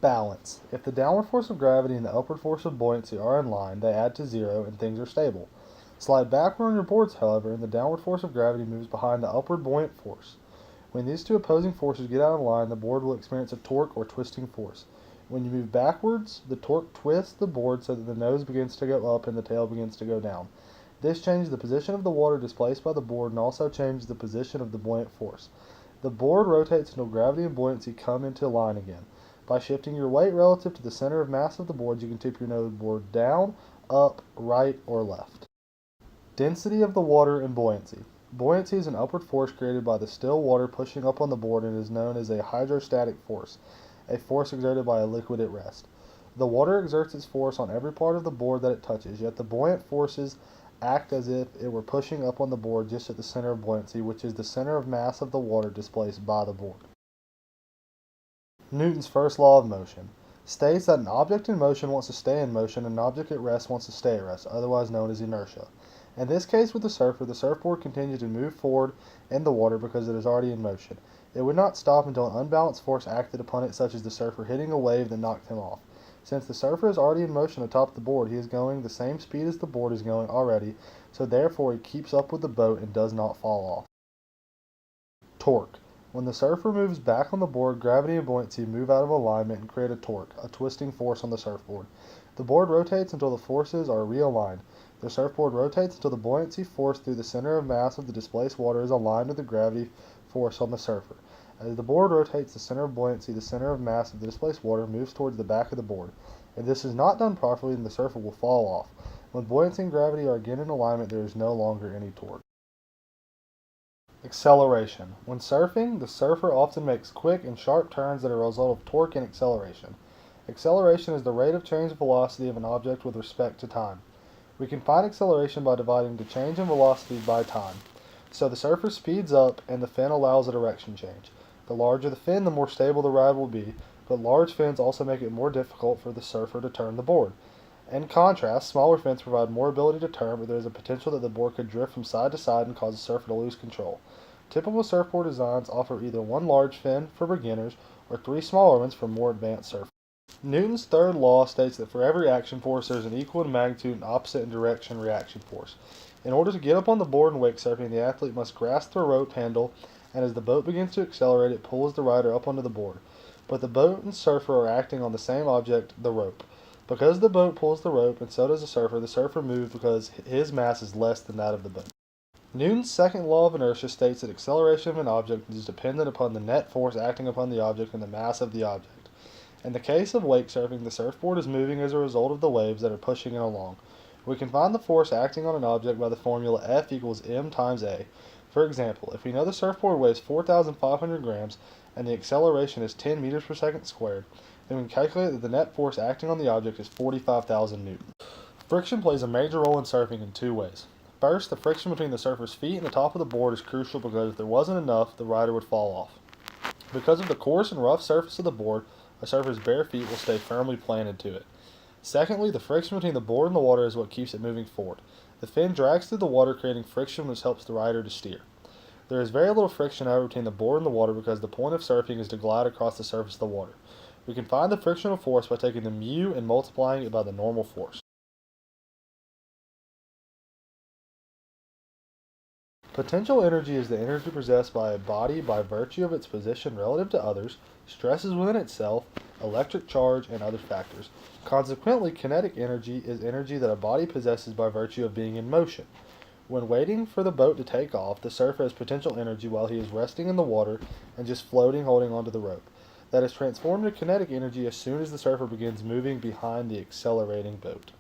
Balance. If the downward force of gravity and the upward force of buoyancy are in line, they add to zero and things are stable. Slide backward on your boards, however, and the downward force of gravity moves behind the upward buoyant force. When these two opposing forces get out of line, the board will experience a torque or twisting force. When you move backwards, the torque twists the board so that the nose begins to go up and the tail begins to go down. This changes the position of the water displaced by the board and also changes the position of the buoyant force. The board rotates until gravity and buoyancy come into line again. By shifting your weight relative to the center of mass of the board, you can tip your nose board down, up, right, or left. Density of the water and buoyancy. Buoyancy is an upward force created by the still water pushing up on the board and is known as a hydrostatic force, a force exerted by a liquid at rest. The water exerts its force on every part of the board that it touches, yet the buoyant forces act as if it were pushing up on the board just at the center of buoyancy, which is the center of mass of the water displaced by the board. Newton's first law of motion states that an object in motion wants to stay in motion and an object at rest wants to stay at rest, otherwise known as inertia. In this case with the surfer, the surfboard continues to move forward in the water because it is already in motion. It would not stop until an unbalanced force acted upon it, such as the surfer hitting a wave that knocked him off. Since the surfer is already in motion atop the board, he is going the same speed as the board is going already, so therefore he keeps up with the boat and does not fall off. Torque. When the surfer moves back on the board, gravity and buoyancy move out of alignment and create a torque, a twisting force on the surfboard. The board rotates until the forces are realigned. The surfboard rotates until the buoyancy force through the center of mass of the displaced water is aligned with the gravity force on the surfer. As the board rotates, the center of buoyancy, the center of mass of the displaced water, moves towards the back of the board. If this is not done properly, then the surfer will fall off. When buoyancy and gravity are again in alignment, there is no longer any torque. Acceleration. When surfing, the surfer often makes quick and sharp turns that are a result of torque and acceleration. Acceleration is the rate of change of velocity of an object with respect to time. We can find acceleration by dividing the change in velocity by time. So the surfer speeds up and the fin allows a direction change. The larger the fin, the more stable the ride will be, but large fins also make it more difficult for the surfer to turn the board. In contrast, smaller fins provide more ability to turn, but there is a potential that the board could drift from side to side and cause the surfer to lose control. Typical surfboard designs offer either one large fin for beginners or three smaller ones for more advanced surfers. Newton's third law states that for every action force there is an equal in magnitude and opposite in direction reaction force. In order to get up on the board in wake surfing, the athlete must grasp the rope handle, and as the boat begins to accelerate, it pulls the rider up onto the board. But the boat and surfer are acting on the same object, the rope. Because the boat pulls the rope, and so does the surfer moves because his mass is less than that of the boat. Newton's second law of inertia states that acceleration of an object is dependent upon the net force acting upon the object and the mass of the object. In the case of wake surfing, the surfboard is moving as a result of the waves that are pushing it along. We can find the force acting on an object by the formula F equals m times a. For example, if we know the surfboard weighs 4,500 grams and the acceleration is 10 meters per second squared, then we can calculate that the net force acting on the object is 45,000 newtons. Friction plays a major role in surfing in two ways. First, the friction between the surfer's feet and the top of the board is crucial because if there wasn't enough, the rider would fall off. Because of the coarse and rough surface of the board, a surfer's bare feet will stay firmly planted to it. Secondly, the friction between the board and the water is what keeps it moving forward. The fin drags through the water, creating friction which helps the rider to steer. There is very little friction, however, between the board and the water because the point of surfing is to glide across the surface of the water. We can find the frictional force by taking the mu and multiplying it by the normal force. Potential energy is the energy possessed by a body by virtue of its position relative to others, stresses within itself, electric charge, and other factors. Consequently, kinetic energy is energy that a body possesses by virtue of being in motion. When waiting for the boat to take off, the surfer has potential energy while he is resting in the water and just floating, holding onto the rope. That is transformed to kinetic energy as soon as the surfer begins moving behind the accelerating boat.